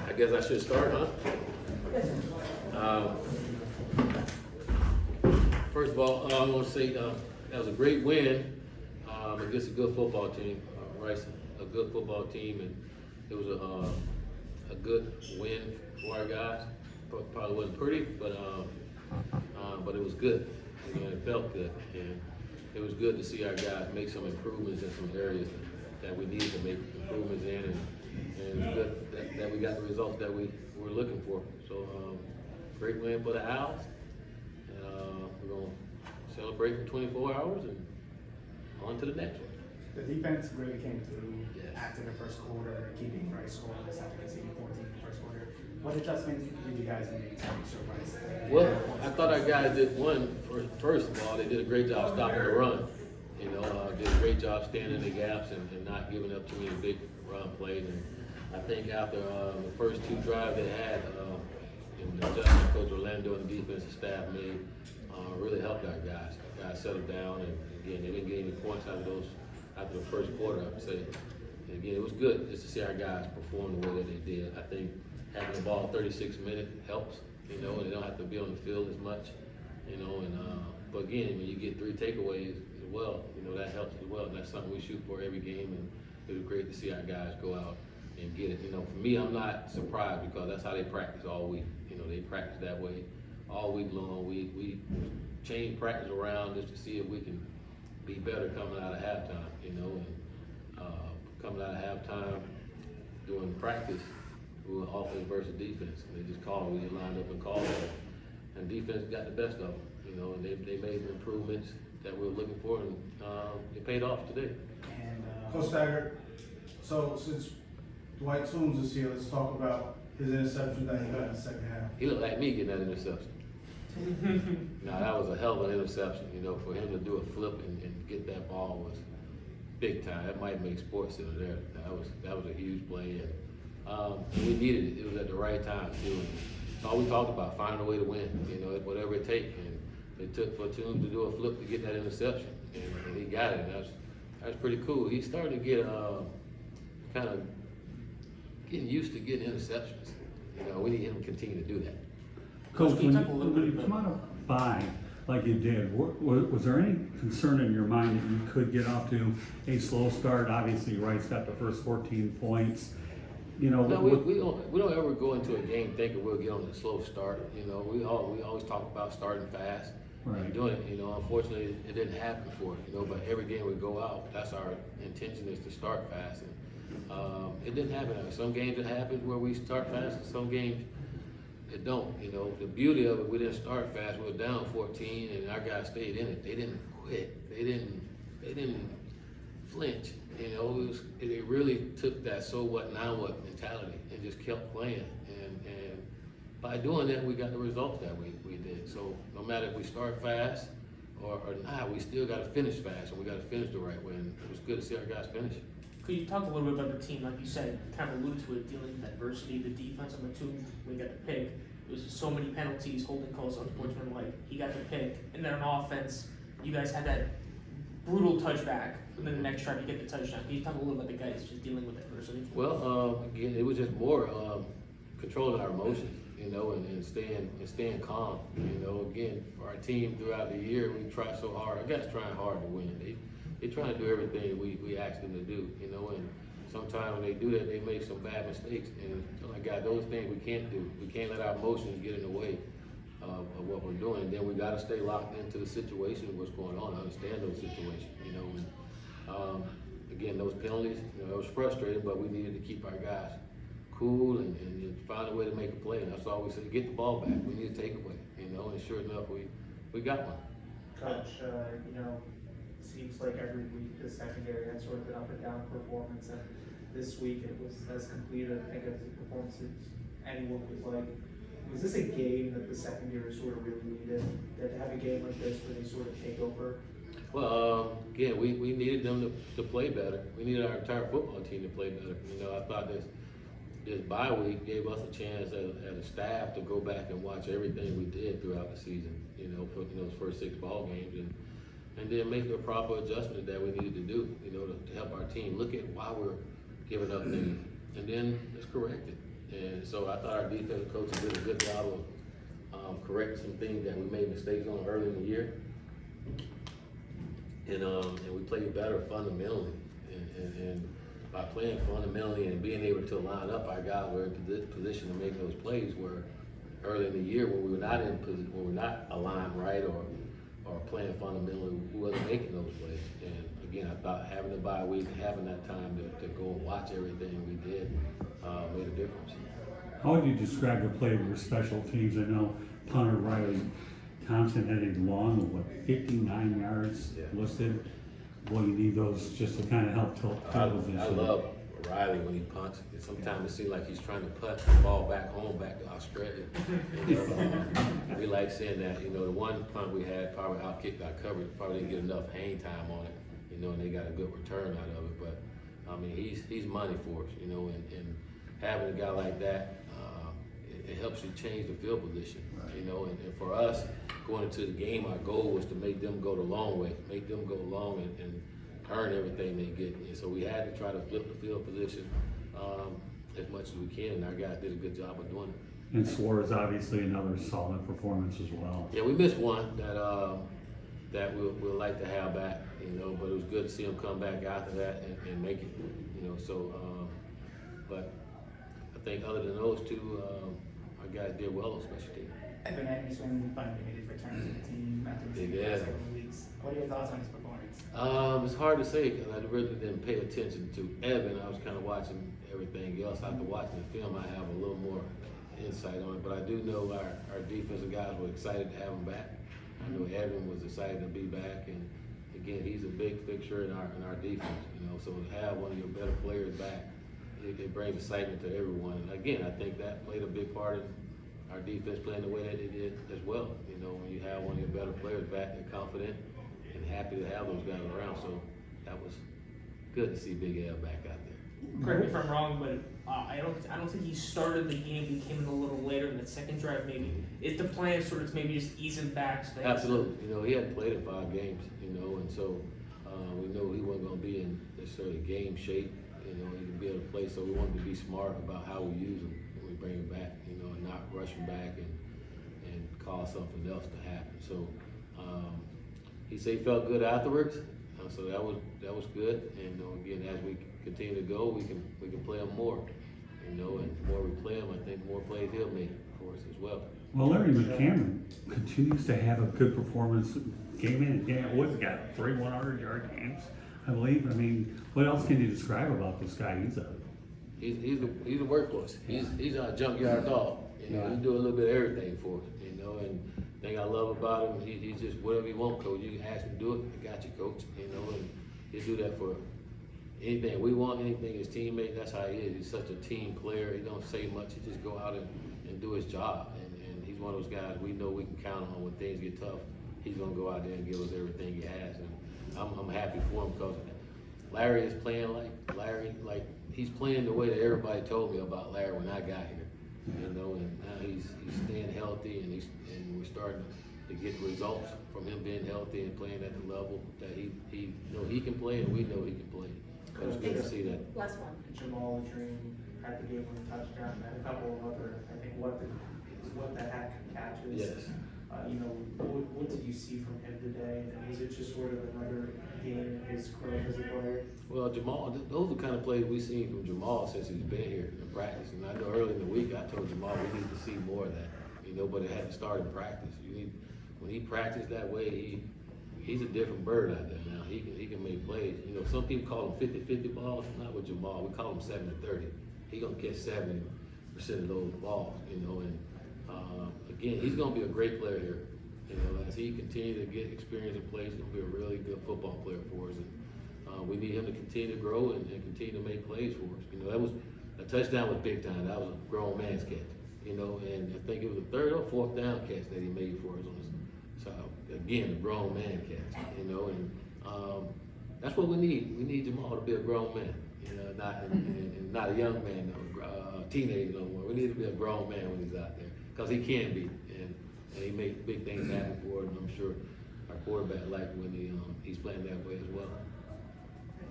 I guess I should start, huh? First of all, I want to say that was a great win against a good football team. Rice, a good football team, and it was a good win for our guys. Probably wasn't pretty, but it was good. You know, it felt good, and it was good to see our guys make some improvements in some areas that we needed to make improvements in, and it's good that we got the results that we were looking for. So great win for the Owls. We're gonna celebrate for 24 hours and on to the next one. The defense really came through Yes. after the first quarter, keeping Rice scoreless after conceding 14 in the first quarter. What adjustments did you guys make to make sure Rice? Well, I thought our guys did first of all, they did a great job stopping the run. You know, did a great job standing in the gaps and not giving up too many big run plays. And I think after the first two drives they had, and the adjustment Coach Orlando and the defensive staff made really helped our guys. Guys settled down, and again, they didn't get any points out of those after the first quarter, I would say. And again, it was good just to see our guys perform the way that they did. I think having the ball 36 minutes helps, you know, and they don't have to be on the field as much, you know, and but again, when you get 3 takeaways as well, you know, that helps as well. And that's something we shoot for every game, and it was great to see our guys go out and get it. You know, for me, I'm not surprised because that's how they practice all week. You know, they practice that way all week long. We change practice around just to see if we can be better coming out of halftime, you know, and coming out of halftime doing practice, we were offense versus defense. And they just called, we just lined up and called it. And defense got the best of them, you know, and they made the improvements that we were looking for, and it paid off today. And Coach Taggart, so since Dwight Toombs is here, let's talk about his interception that he got in the second half. He looked like me getting that interception. Now that was a hell of an interception, you know, for him to do a flip and get that ball was big time. That might make Sports Center there. That was a huge play, and we needed it. It was at the right time too. And it's all we talked about, finding a way to win, you know, whatever it takes. And it took for Toombs to do a flip to get that interception, and he got it. And that was pretty cool. He started to get kind of getting used to getting interceptions. You know, we need him to continue to do that. Coach, when you come out of bye like you did, was there any concern in your mind that you could get off to a slow start? Obviously, Rice got the first 14 points. You know, no, we don't ever go into a game thinking we'll get on a slow start. You know, we always talk about starting fast and doing it. You know, unfortunately, it didn't happen for us. You know, but every game we go out, that's our intention is to start fast. And it didn't happen. Some games it happens where we start fast, and some games it don't. You know, the beauty of it, we didn't start fast. We were down 14, and our guys stayed in it. They didn't quit. They didn't flinch. You know, it really took that so what, now what mentality and just kept playing. And by doing that, we got the results that we did. So no matter if we start fast or not, we still got to finish fast, and we got to finish the right way. And it was good to see our guys finish. Could you talk a little bit about the team, like you said, kind of alluded to it, dealing with adversity, the defense on the two, we got the pick. It was so many penalties, holding calls, unsportsmanlike. He got the pick, and then on offense, you guys had that brutal touchback, and then the next drive you get the touchdown. Can you talk a little about the guys just dealing with adversity? Well, again, it was just more controlling our emotions, you know, and staying calm. You know, again, for our team throughout the year, we try so hard. Our guys trying hard to win. They trying to do everything we ask them to do, you know, and sometimes when they do that, they make some bad mistakes. And like God, those things we can't do. We can't let our emotions get in the way of what we're doing. Then we got to stay locked into the situation, what's going on, understand those situations, you know. And again, those penalties, you know, it was frustrating, but we needed to keep our guys cool and find a way to make a play. And that's all we said: get the ball back. We need to take away, you know. And sure enough, we got one. Coach, you know, seems like every week the secondary has sort of an up and down performance, and this week it was as complete, I think, as the performance as anyone would like. Was this a game that the secondary sort of really needed? That to have a game like this where they sort of take over? Well, again, we needed them to play better. We needed our entire football team to play better. You know, I thought this bye week gave us a chance as a staff to go back and watch everything we did throughout the season, you know, for those first 6 ball games, and then make the proper adjustment that we needed to do, you know, to help our team look at why we're giving up things, and then let's correct it. And so I thought our defensive coaches did a good job of correcting some things that we made mistakes on early in the year. And we played better fundamentally. And by playing fundamentally and being able to line up, our guys were in position to make those plays where early in the year when we were not when we were not aligned right or playing fundamentally, we wasn't making those plays. And again, I thought having the bye week, having that time to go and watch everything we did made a difference. How would you describe the play of your special teams? I know punter Riley Thompson had a long, 59 yards Yeah. listed. Well, you need those just to kind of help tilt position. I love Riley when he punts. Sometimes it seems like he's trying to punt the ball back home, back to Australia. We like seeing that. The one punt we had probably outkicked our coverage, probably didn't get enough hang time on it, and they got a good return out of it. But I mean, he's money for us, and having a guy like that, it helps you change the field position, and for us going into the game, our goal was to make them go the long way, make them go long and earn everything they get. And so we had to try to flip the field position as much as we can, and our guys did a good job of doing it. And Suarez obviously another solid performance as well. Yeah, we missed one that we'll like to have back, but it was good to see him come back after that and make it, but I think other than those two, our guys did well on special teams. Evan Anderson finally made his return to the team after missing He the did. past couple of weeks. What are your thoughts on his performance? It's hard to say because I really didn't pay attention to Evan. I was kind of watching everything else. After watching the film, I have a little more insight on it. But I do know our defensive guys were excited to have him back. I know Evan was excited to be back, and again, he's a big fixture in our defense. So to have one of your better players back, it brings excitement to everyone. And again, I think that played a big part in our defense playing the way that it did as well. When you have one of your better players back, they're confident and happy to have those guys around. So that was good to see Big L back out there. Correct me if I'm wrong, but I don't think he started the game. He came in a little later in the second drive. Maybe is the plan sort of maybe just ease him back? So Absolutely. He hadn't played in 5 games. And so we know he wasn't going to be in necessarily game shape. He could be able to play. So we wanted to be smart about how we use him when we bring him back. And not rush him back and cause something else to happen. So he said he felt good afterwards. So that was good. And again, as we continue to go, we can play him more. And the more we play him, I think the more plays he'll make for us as well. Well, Larry McCammon continues to have a good performance game in and game out. What's he got? 3 100-yard games, I believe. I mean, what else can you describe about this guy? He's a workhorse. He's our junkyard dog. He do a little bit of everything for us. And the thing I love about him, he's just whatever you want, coach. You can ask him to do it. I got you, coach. And he'll do that for anything we want, anything his teammate. That's how he is. He's such a team player. He don't say much. He just go out and do his job. And he's one of those guys we know we can count on when things get tough. He's gonna go out there and give us everything he has. And I'm happy for him because Larry is playing like he's playing the way that everybody told me about Larry when I got here. And now he's staying healthy, and we're starting to get results from him being healthy and playing at the level that he can play, and we know he can play. But it's good to see that. Last one. Jamal Dream had the game-winning touchdown, and a couple of other, I think, what the heck catches. Yes. What did you see from him today? And was it just sort of another game in his growth as a player? Well, Jamal, those are the kind of plays we've seen from Jamal since he's been here in practice. And I know early in the week I told Jamal we need to see more of that. But it hadn't started in practice. When he practiced that way, he's a different bird out there now. He can make plays. Some people call him 50-50 balls. Not with Jamal. We call him 70-30. He gonna catch 70% of those balls. Again, he's gonna be a great player here. As he continues to get experience and play, he's gonna be a really good football player for us. And we need him to continue to grow and continue to make plays for us. That was a touchdown was big time. That was a grown man's catch. And I think it was the 3rd or 4th down catch that he made for us on this. So again, a grown man catch. And that's what we need. We need Jamal to be a grown man. Not a young man, teenager no more. We need to be a grown man when he's out there, because he can be, and he makes big things happen for us. And I'm sure our quarterback like when he's playing that way as well.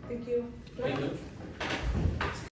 Thank you. Thank you.